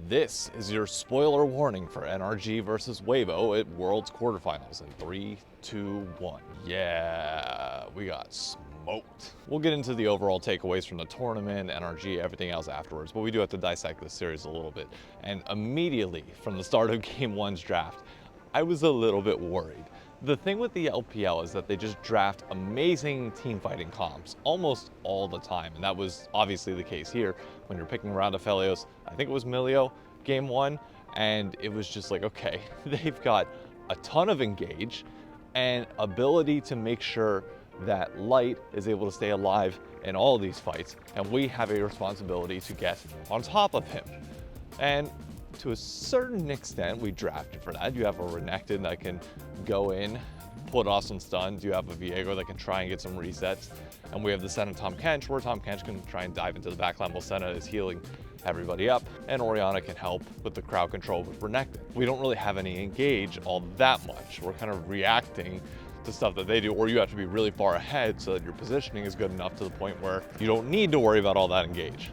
This is your spoiler warning for NRG versus Weibo at Worlds quarterfinals in 3, 2, 1. Yeah, we got smoked. We'll get into the overall takeaways from the tournament, NRG, everything else afterwards, but we do have to dissect this series a little bit. And immediately from the start of Game 1's draft, I was a little bit worried. The thing with the LPL is that they just draft amazing team fighting comps almost all the time, and that was obviously the case here when you're picking around Aphelios. I think it was Milio game 1, and it was just like, okay, they've got a ton of engage and ability to make sure that Light is able to stay alive in all of these fights, and we have a responsibility to get on top of him. And to a certain extent, we drafted for that. You have a Renekton that can go in, put off some stuns. You have a Viego that can try and get some resets. And we have the Senna Tahm Kench, where Tahm Kench can try and dive into the backline while Senna is healing everybody up. And Orianna can help with the crowd control with Renekton. We don't really have any engage all that much. We're kind of reacting to stuff that they do, or you have to be really far ahead so that your positioning is good enough to the point where you don't need to worry about all that engage.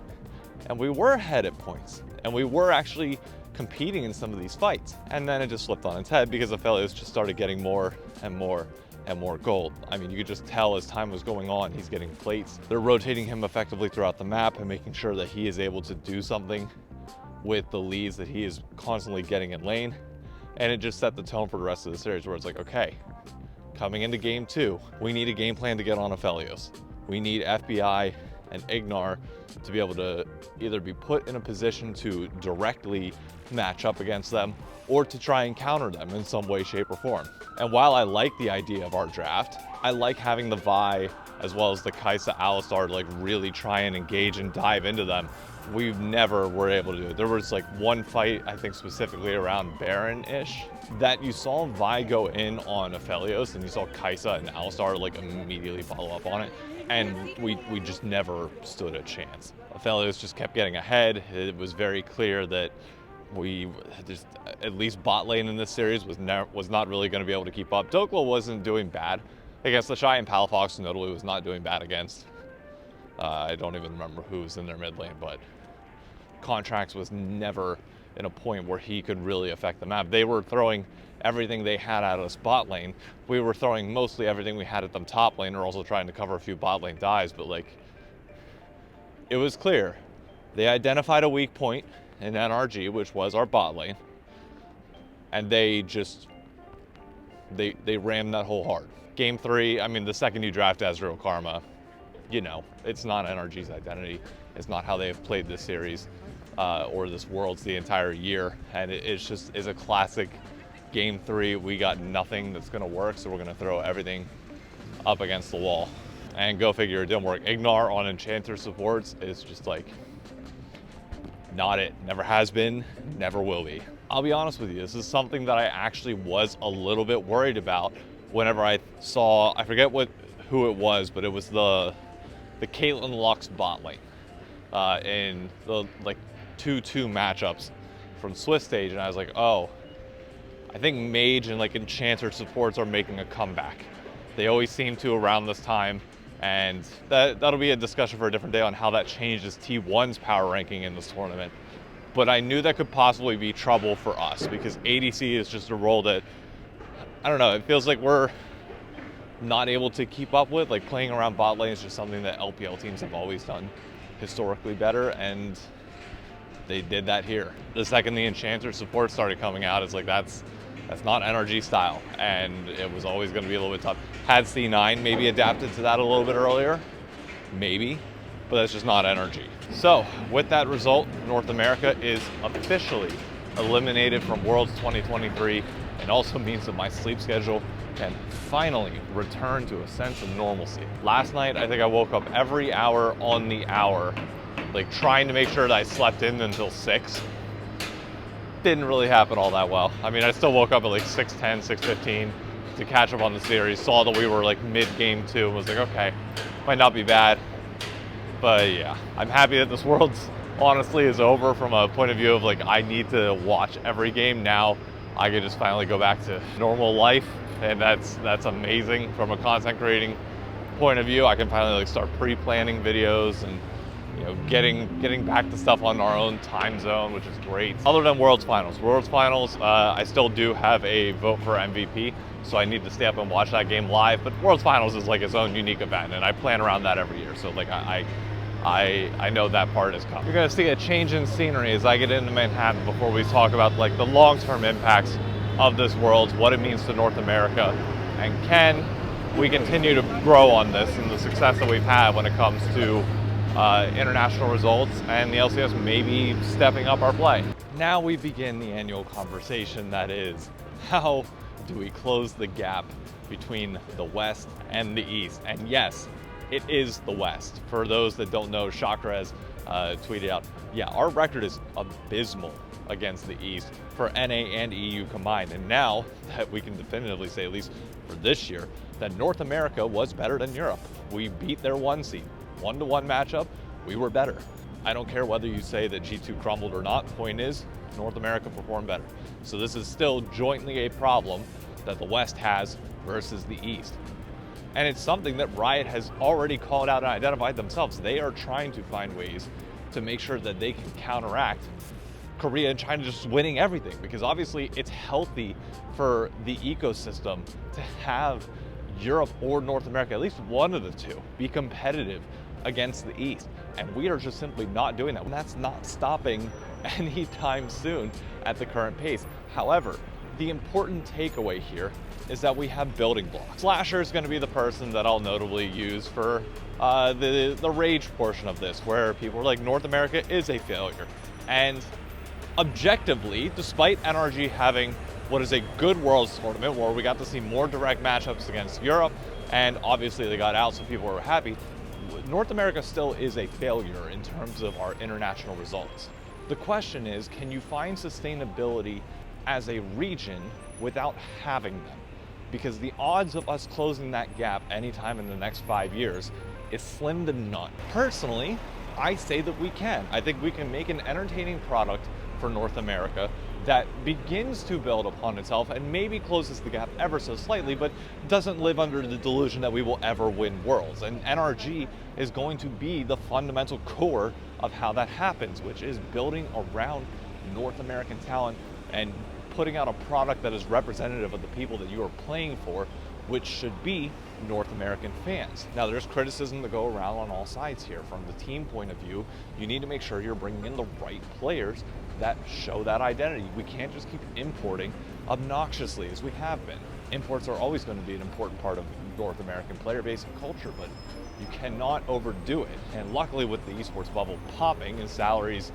And we were ahead at points, and we were actually competing in some of these fights. And then it just flipped on its head because Aphelios just started getting more and more and more gold. I mean, you could just tell as time was going on, he's getting plates. They're rotating him effectively throughout the map and making sure that he is able to do something with the leads that he is constantly getting in lane. And it just set the tone for the rest of the series where it's like, okay, coming into game 2, we need a game plan to get on Aphelios. We need FBI and Ignar to be able to either be put in a position to directly match up against them or to try and counter them in some way, shape, or form. And while I like the idea of our draft, I like having the Vi as well as the Kai'Sa Alistar to like really try and engage and dive into them. We've never were able to do it. There was like one fight, I think specifically around Baron-ish, that you saw Vi go in on Aphelios and you saw Kai'Sa and Alistar like immediately follow up on it. And we just never stood a chance. Aphelios just kept getting ahead. It was very clear that we just, at least bot lane in this series was not really going to be able to keep up. Dokla wasn't doing bad against the Shy, and Palafox notably was not doing bad against. I don't even remember who was in their mid lane, but Contracts was never in a point where he could really affect the map. They were throwing everything they had out of the bot lane. We were throwing mostly everything we had at them top lane, or also trying to cover a few bot lane dives, but like, it was clear. They identified a weak point in NRG, which was our bot lane, and they just, they rammed that hole hard. Game 3, I mean, the second you draft Ezreal Karma, you know, it's not NRG's identity. It's not how they have played this series or this Worlds the entire year. And it's just is a classic Game 3. We got nothing that's going to work, so we're going to throw everything up against the wall. And go figure, it didn't work. Ignar on Enchanter supports is just like, not it. Never has been, never will be. I'll be honest with you, this is something that I actually was a little bit worried about whenever I saw, I forget who it was, but it was the Caitlyn Lux bot lane in the like 2-2 matchups from Swiss stage, and I was like, oh, I think Mage and like Enchanter supports are making a comeback. They always seem to around this time, and that'll be a discussion for a different day on how that changes T1's power ranking in this tournament. But I knew that could possibly be trouble for us because ADC is just a role that, I don't know, it feels like we're not able to keep up with. Like playing around bot lane is just something that LPL teams have always done historically better, and they did that here. The second the Enchanter support started coming out, it's like that's not NRG style, and it was always going to be a little bit tough. Had C9 maybe adapted to that a little bit earlier, maybe, but that's just not NRG. So with that result, North America is officially eliminated from Worlds 2023, and also means that my sleep schedule can finally return to a sense of normalcy. Last night, I think I woke up every hour on the hour, like trying to make sure that I slept in until 6. Didn't really happen all that well. I mean, I still woke up at like 6:10, 6:15 to catch up on the series, saw that we were like mid-game 2, and was like, okay, might not be bad. But yeah, I'm happy that this Worlds honestly is over from a point of view of like, I need to watch every game now. I could just finally go back to normal life, and that's amazing from a content creating point of view. I can finally like start pre-planning videos and you know, getting back to stuff on our own time zone, which is great. Other than Worlds Finals. Worlds Finals, I still do have a vote for MVP, so I need to stay up and watch that game live, but Worlds Finals is like its own unique event, and I plan around that every year, so like I know that part is coming. You're gonna see a change in scenery as I get into Manhattan before we talk about like the long-term impacts of this Worlds, what it means to North America, and can we continue to grow on this and the success that we've had when it comes to international results and the LCS maybe stepping up our play. Now we begin the annual conversation that is, how do we close the gap between the West and the East? And yes, it is the West. For those that don't know, Chakra has tweeted out, yeah, our record is abysmal against the East for NA and EU combined. And now that we can definitively say, at least for this year, that North America was better than Europe. We beat their 1 seed. 1-to-1 matchup, we were better. I don't care whether you say that G2 crumbled or not. Point is, North America performed better. So this is still jointly a problem that the West has versus the East. And it's something that Riot has already called out and identified themselves. They are trying to find ways to make sure that they can counteract Korea and China just winning everything, because obviously it's healthy for the ecosystem to have Europe or North America, at least one of the two, be competitive against the East. And we are just simply not doing that. And that's not stopping anytime soon at the current pace. However, the important takeaway here is that we have building blocks. Slasher is going to be the person that I'll notably use for the rage portion of this, where people are like, North America is a failure. And objectively, despite NRG having what is a good Worlds tournament where we got to see more direct matchups against Europe, and obviously they got out so people were happy, North America still is a failure in terms of our international results. The question is, can you find sustainability as a region without having them? Because the odds of us closing that gap anytime in the next 5 years is slim to none. Personally, I say that we can. I think we can make an entertaining product for North America that begins to build upon itself and maybe closes the gap ever so slightly, but doesn't live under the delusion that we will ever win Worlds. And NRG is going to be the fundamental core of how that happens, which is building around North American talent and putting out a product that is representative of the people that you are playing for, which should be North American fans. Now, there's criticism to go around on all sides here. From the team point of view, you need to make sure you're bringing in the right players that show that identity. We can't just keep importing obnoxiously as we have been. Imports are always going to be an important part of North American player base and culture, but you cannot overdo it. And luckily, with the esports bubble popping and salaries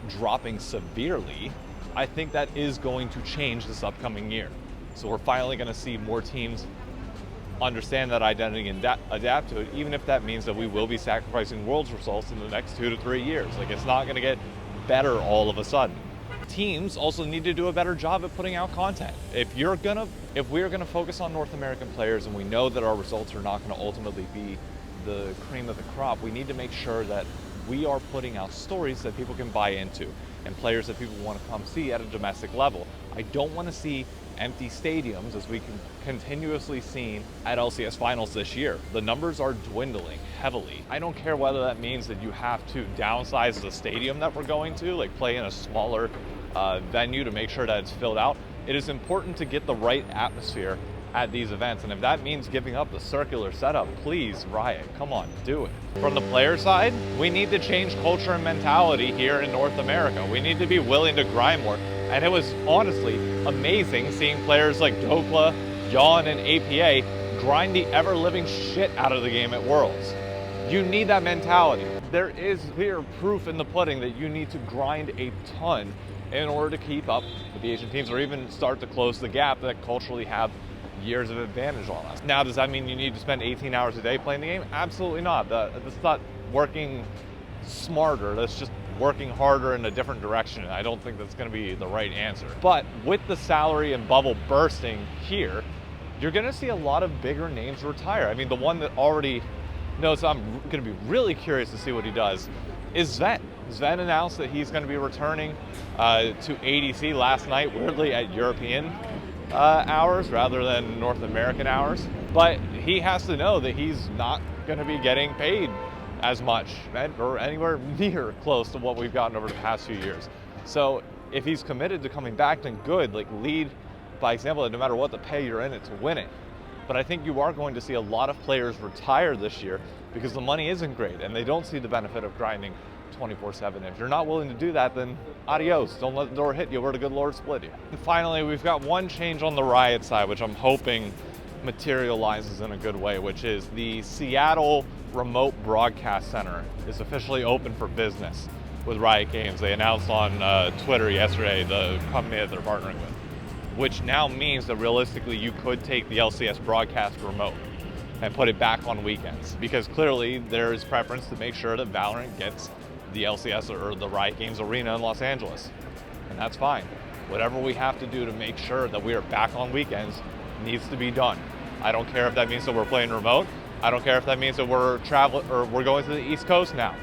dropping severely, I think that is going to change this upcoming year. So we're finally going to see more teams understand that identity and adapt to it, even if that means that we will be sacrificing Worlds results in the next 2 to 3 years. Like, it's not going to get better all of a sudden. Teams also need to do a better job at putting out content. If we're gonna focus on North American players, and we know that our results are not going to ultimately be the cream of the crop, we need to make sure that we are putting out stories that people can buy into and players that people want to come see at a domestic level. I don't want to see empty stadiums, as we can continuously seen at LCS Finals this year. The numbers are dwindling heavily. I don't care whether that means that you have to downsize the stadium that we're going to, like play in a smaller venue to make sure that it's filled out. It is important to get the right atmosphere at these events, and if that means giving up the circular setup, please, Riot, come on, do it. From the player side, we need to change culture and mentality here in North America. We need to be willing to grind more. And it was honestly amazing seeing players like Dokla, Yawn, and APA grind the ever-living shit out of the game at Worlds. You need that mentality. There is clear proof in the pudding that you need to grind a ton in order to keep up with the Asian teams, or even start to close the gap that culturally have years of advantage on us. Now, does that mean you need to spend 18 hours a day playing the game? Absolutely not. That's not working smarter. That's just working harder in a different direction. I don't think that's going to be the right answer. But with the salary and bubble bursting here, you're going to see a lot of bigger names retire. I mean, the one that already knows I'm going to be really curious to see what he does is Sven. Sven announced that he's going to be returning to ADC last night, weirdly at European hours rather than North American hours. But he has to know that he's not going to be getting paid as much or anywhere near close to what we've gotten over the past few years. So if he's committed to coming back, then good, like lead by example, no matter what the pay, you're in it to win it. But I think you are going to see a lot of players retire this year because the money isn't great and they don't see the benefit of grinding 24/7. If you're not willing to do that, then adios. Don't let the door hit you where the good Lord split you. And finally, we've got one change on the Riot side, which I'm hoping materializes in a good way, which is the Seattle Remote Broadcast Center is officially open for business with Riot Games. They announced on Twitter yesterday the company that they're partnering with, which now means that realistically you could take the LCS broadcast remote and put it back on weekends, because clearly there is preference to make sure that Valorant gets the LCS or the Riot Games arena in Los Angeles, and that's fine. Whatever we have to do to make sure that we are back on weekends needs to be done. I don't care if that means that we're playing remote. I don't care if that means that we're traveling or we're going to the East Coast now.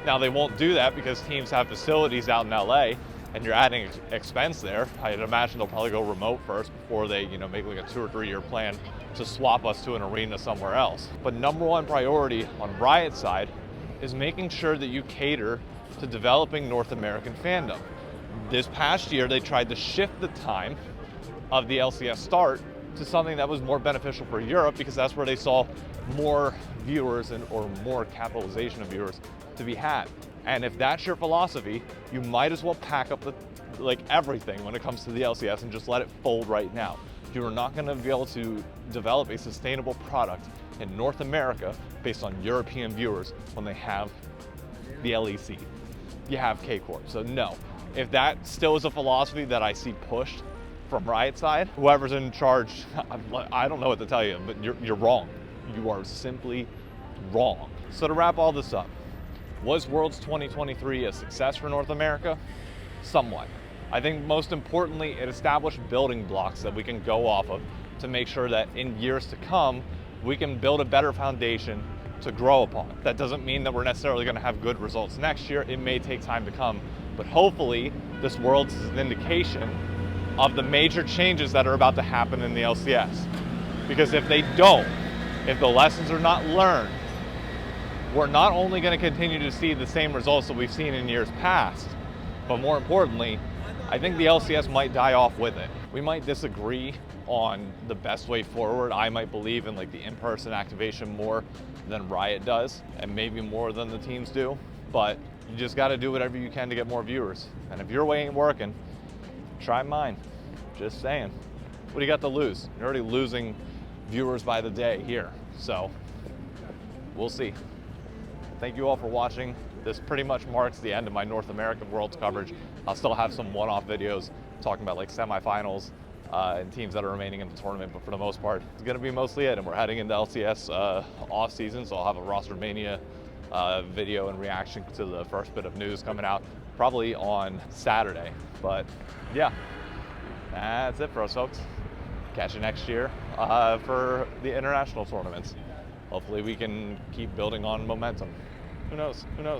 Now they won't do that because teams have facilities out in LA and you're adding expense there. I'd imagine they'll probably go remote first before they, make like a 2 or 3 year plan to swap us to an arena somewhere else. But number one priority on Riot's side is making sure that you cater to developing North American fandom. This past year, they tried to shift the time of the LCS start to something that was more beneficial for Europe because that's where they saw more viewers or more capitalization of viewers to be had. And if that's your philosophy, you might as well pack up everything when it comes to the LCS and just let it fold right now. You are not going to be able to develop a sustainable product in North America based on European viewers when they have the LEC. You have K-Corp. So no, if that still is a philosophy that I see pushed from Riot side, whoever's in charge, I don't know what to tell you, but you're wrong. You are simply wrong. So to wrap all this up, was Worlds 2023 a success for North America? Somewhat. I think most importantly, it established building blocks that we can go off of to make sure that in years to come, we can build a better foundation to grow upon. That doesn't mean that we're necessarily going to have good results next year. It may take time to come, but hopefully this Worlds is an indication of the major changes that are about to happen in the LCS. Because if they don't, if the lessons are not learned, we're not only going to continue to see the same results that we've seen in years past, but more importantly, I think the LCS might die off with it. We might disagree on the best way forward. I might believe in the in-person activation more than Riot does, and maybe more than the teams do, but you just got to do whatever you can to get more viewers. And if your way ain't working, try mine. Just saying. What do you got to lose? You're already losing viewers by the day here, so we'll see. Thank you all for watching. This pretty much marks the end of my North American Worlds coverage. I'll still have some one-off videos talking about semifinals and teams that are remaining in the tournament, but for the most part, it's gonna be mostly it, and we're heading into LCS off season, so I'll have a Roster Mania video and reaction to the first bit of news coming out probably on Saturday. But yeah, that's it for us, folks. Catch you next year for the international tournaments. Hopefully we can keep building on momentum. Who knows? Who knows?